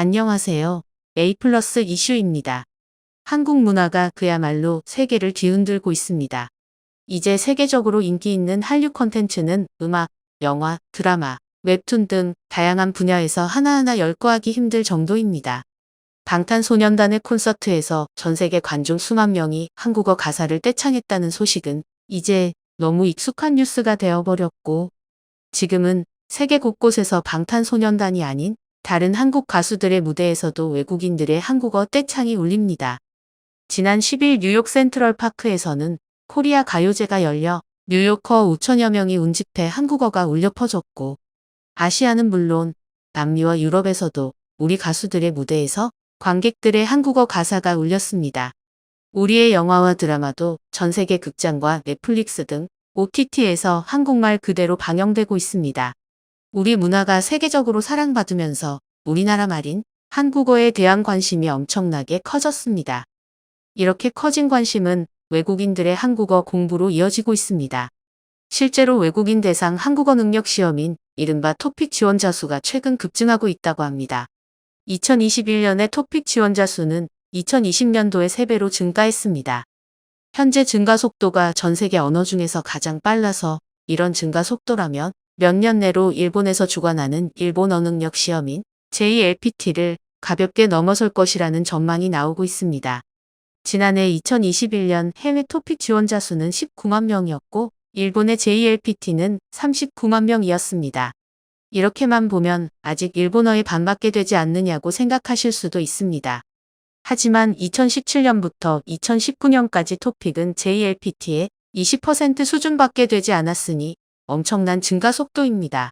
안녕하세요. A 플러스 이슈입니다. 한국 문화가 그야말로 세계를 뒤흔들고 있습니다. 이제 세계적으로 인기 있는 한류 콘텐츠는 음악, 영화, 드라마, 웹툰 등 다양한 분야에서 하나하나 열거하기 힘들 정도입니다. 방탄소년단의 콘서트에서 전 세계 관중 수만 명이 한국어 가사를 떼창했다는 소식은 이제 너무 익숙한 뉴스가 되어버렸고, 지금은 세계 곳곳에서 방탄소년단이 아닌 다른 한국 가수들의 무대에서도 외국인들의 한국어 떼창이 울립니다. 지난 10일 뉴욕 센트럴파크에서는 코리아 가요제가 열려 뉴요커 5천여 명이 운집해 한국어가 울려 퍼졌고, 아시아는 물론 남미와 유럽에서도 우리 가수들의 무대에서 관객들의 한국어 가사가 울렸습니다. 우리의 영화와 드라마도 전 세계 극장과 넷플릭스 등 OTT에서 한국말 그대로 방영되고 있습니다. 우리 문화가 세계적으로 사랑받으면서 우리나라 말인 한국어에 대한 관심이 엄청나게 커졌습니다. 이렇게 커진 관심은 외국인들의 한국어 공부로 이어지고 있습니다. 실제로 외국인 대상 한국어 능력 시험인 이른바 토픽 지원자 수가 최근 급증하고 있다고 합니다. 2021년의 토픽 지원자 수는 2020년도의 3배로 증가했습니다. 현재 증가 속도가 전 세계 언어 중에서 가장 빨라서 이런 증가 속도라면 몇 년 내로 일본에서 주관하는 일본어 능력 시험인 JLPT를 가볍게 넘어설 것이라는 전망이 나오고 있습니다. 지난해 2021년 해외 토픽 지원자 수는 19만 명이었고 일본의 JLPT는 39만 명이었습니다. 이렇게만 보면 아직 일본어에 반밖에 되지 않느냐고 생각하실 수도 있습니다. 하지만 2017년부터 2019년까지 토픽은 JLPT의 20% 수준밖에 되지 않았으니 엄청난 증가 속도입니다.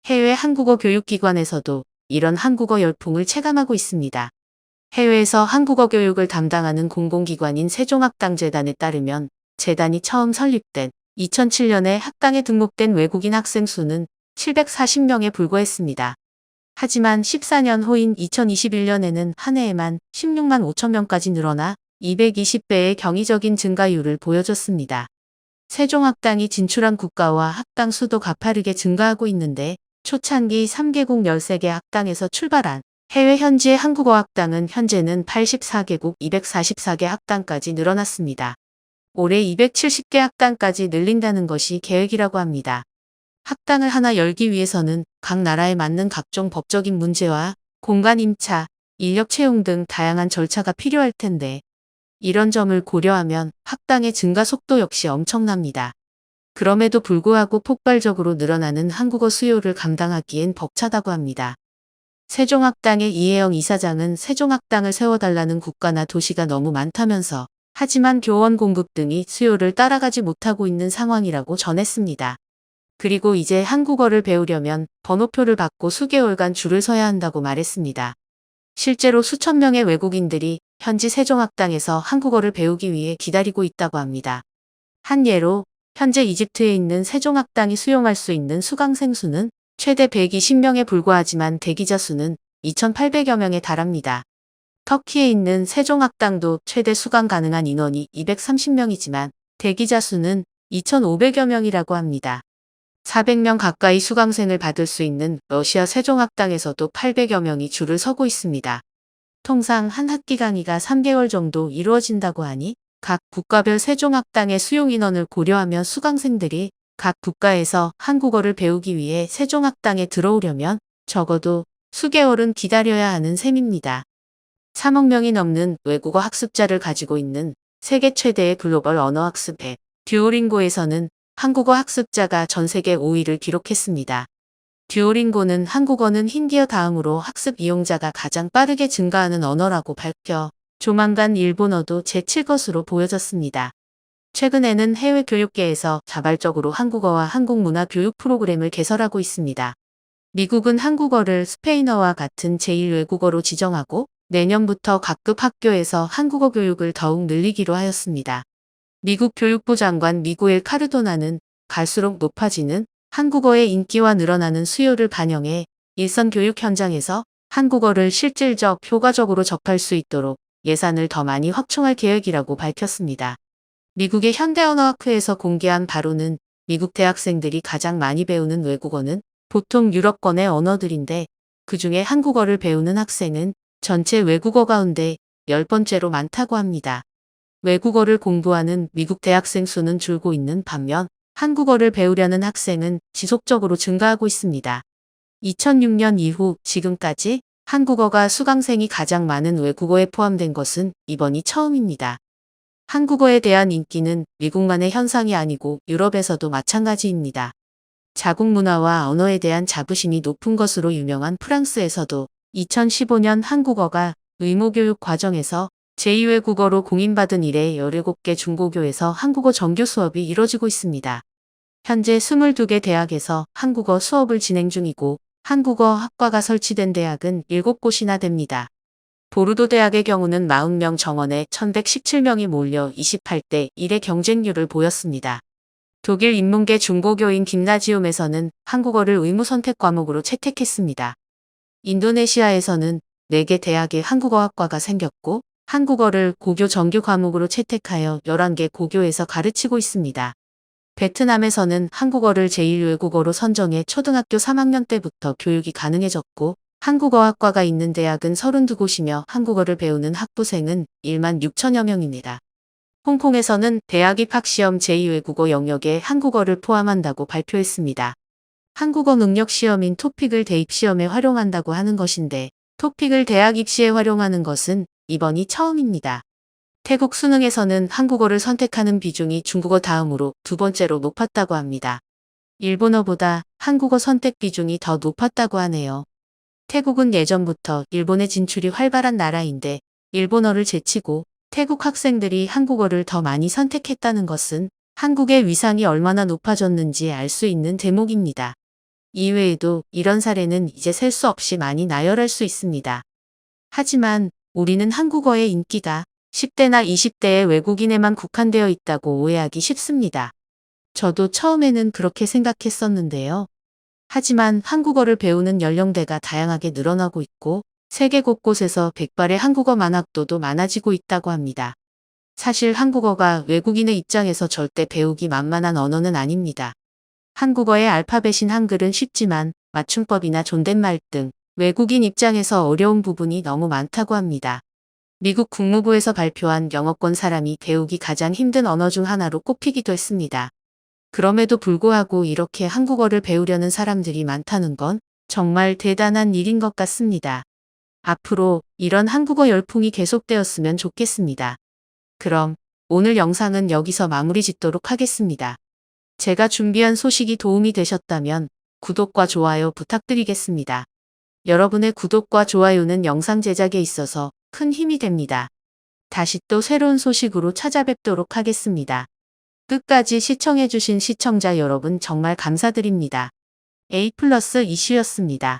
해외 한국어 교육기관에서도 이런 한국어 열풍을 체감하고 있습니다. 해외에서 한국어 교육을 담당하는 공공기관인 세종학당재단에 따르면 재단이 처음 설립된 2007년에 학당에 등록된 외국인 학생 수는 740명에 불과했습니다. 하지만 14년 후인 2021년에는 한 해에만 16만 5천 명까지 늘어나 220배의 경이적인 증가율을 보여줬습니다. 세종학당이 진출한 국가와 학당 수도 가파르게 증가하고 있는데 초창기 3개국 13개 학당에서 출발한 해외 현지의 한국어 학당은 현재는 84개국 244개 학당까지 늘어났습니다. 올해 270개 학당까지 늘린다는 것이 계획이라고 합니다. 학당을 하나 열기 위해서는 각 나라에 맞는 각종 법적인 문제와 공간 임차, 인력 채용 등 다양한 절차가 필요할 텐데 이런 점을 고려하면 학당의 증가 속도 역시 엄청납니다. 그럼에도 불구하고 폭발적으로 늘어나는 한국어 수요를 감당하기엔 벅차다고 합니다. 세종학당의 이혜영 이사장은 세종학당을 세워달라는 국가나 도시가 너무 많다면서 하지만 교원 공급 등이 수요를 따라가지 못하고 있는 상황이라고 전했습니다. 그리고 이제 한국어를 배우려면 번호표를 받고 수개월간 줄을 서야 한다고 말했습니다. 실제로 수천 명의 외국인들이 현지 세종학당에서 한국어를 배우기 위해 기다리고 있다고 합니다. 한 예로 현재 이집트에 있는 세종학당이 수용할 수 있는 수강생 수는 최대 120명에 불과하지만 대기자 수는 2,800여 명에 달합니다. 터키에 있는 세종학당도 최대 수강 가능한 인원이 230명이지만 대기자 수는 2,500여 명이라고 합니다. 400명 가까이 수강생을 받을 수 있는 러시아 세종학당에서도 800여 명이 줄을 서고 있습니다. 통상 한 학기 강의가 3개월 정도 이루어진다고 하니 각 국가별 세종학당의 수용 인원을 고려하며 수강생들이 각 국가에서 한국어를 배우기 위해 세종학당에 들어오려면 적어도 수개월은 기다려야 하는 셈입니다. 3억 명이 넘는 외국어 학습자를 가지고 있는 세계 최대의 글로벌 언어학습 앱 듀오링고에서는 한국어 학습자가 전 세계 5위를 기록했습니다. 듀오링고는 한국어는 힌디어 다음으로 학습 이용자가 가장 빠르게 증가하는 언어라고 밝혀 조만간 일본어도 제칠 것으로 보여졌습니다. 최근에는 해외 교육계에서 자발적으로 한국어와 한국 문화 교육 프로그램을 개설하고 있습니다. 미국은 한국어를 스페인어와 같은 제1외국어로 지정하고 내년부터 각급 학교에서 한국어 교육을 더욱 늘리기로 하였습니다. 미국 교육부 장관 미구엘 카르도나는 갈수록 높아지는 한국어의 인기와 늘어나는 수요를 반영해 일선 교육 현장에서 한국어를 실질적, 효과적으로 접할 수 있도록 예산을 더 많이 확충할 계획이라고 밝혔습니다. 미국의 현대언어학회에서 공개한 바로는 미국 대학생들이 가장 많이 배우는 외국어는 보통 유럽권의 언어들인데 그중에 한국어를 배우는 학생은 전체 외국어 가운데 10번째로 많다고 합니다. 외국어를 공부하는 미국 대학생 수는 줄고 있는 반면 한국어를 배우려는 학생은 지속적으로 증가하고 있습니다. 2006년 이후 지금까지 한국어가 수강생이 가장 많은 외국어에 포함된 것은 이번이 처음입니다. 한국어에 대한 인기는 미국만의 현상이 아니고 유럽에서도 마찬가지입니다. 자국 문화와 언어에 대한 자부심이 높은 것으로 유명한 프랑스에서도 2015년 한국어가 의무교육 과정에서 제2외국어로 공인받은 이래 17개 중고교에서 한국어 정규 수업이 이뤄지고 있습니다. 현재 22개 대학에서 한국어 수업을 진행 중이고 한국어 학과가 설치된 대학은 7곳이나 됩니다. 보르도 대학의 경우는 40명 정원에 1117명이 몰려 28대 1의 경쟁률을 보였습니다. 독일 인문계 중고교인 김나지움에서는 한국어를 의무 선택 과목으로 채택했습니다. 인도네시아에서는 4개 대학에 한국어 학과가 생겼고 한국어를 고교 정규 과목으로 채택하여 11개 고교에서 가르치고 있습니다. 베트남에서는 한국어를 제1외국어로 선정해 초등학교 3학년 때부터 교육이 가능해졌고 한국어 학과가 있는 대학은 32곳이며 한국어를 배우는 학부생은 1만 6천여 명입니다. 홍콩에서는 대학 입학시험 제2외국어 영역에 한국어를 포함한다고 발표했습니다. 한국어 능력 시험인 토픽을 대입시험에 활용한다고 하는 것인데 토픽을 대학 입시에 활용하는 것은 이번이 처음입니다. 태국 수능에서는 한국어를 선택하는 비중이 중국어 다음으로 2번째로 높았다고 합니다. 일본어보다 한국어 선택 비중이 더 높았다고 하네요. 태국은 예전부터 일본의 진출이 활발한 나라인데 일본어를 제치고 태국 학생들이 한국어를 더 많이 선택했다는 것은 한국의 위상이 얼마나 높아졌는지 알 수 있는 대목입니다. 이외에도 이런 사례는 이제 셀 수 없이 많이 나열할 수 있습니다. 하지만 우리는 한국어의 인기가 10대나 20대의 외국인에만 국한되어 있다고 오해하기 쉽습니다. 저도 처음에는 그렇게 생각했었는데요. 하지만 한국어를 배우는 연령대가 다양하게 늘어나고 있고 세계 곳곳에서 백발의 한국어 만학도도 많아지고 있다고 합니다. 사실 한국어가 외국인의 입장에서 절대 배우기 만만한 언어는 아닙니다. 한국어의 알파벳인 한글은 쉽지만 맞춤법이나 존댓말 등 외국인 입장에서 어려운 부분이 너무 많다고 합니다. 미국 국무부에서 발표한 영어권 사람이 배우기 가장 힘든 언어 중 하나로 꼽히기도 했습니다. 그럼에도 불구하고 이렇게 한국어를 배우려는 사람들이 많다는 건 정말 대단한 일인 것 같습니다. 앞으로 이런 한국어 열풍이 계속되었으면 좋겠습니다. 그럼 오늘 영상은 여기서 마무리 짓도록 하겠습니다. 제가 준비한 소식이 도움이 되셨다면 구독과 좋아요 부탁드리겠습니다. 여러분의 구독과 좋아요는 영상 제작에 있어서 큰 힘이 됩니다. 다시 또 새로운 소식으로 찾아뵙도록 하겠습니다. 끝까지 시청해주신 시청자 여러분 정말 감사드립니다. A+ 이슈였습니다.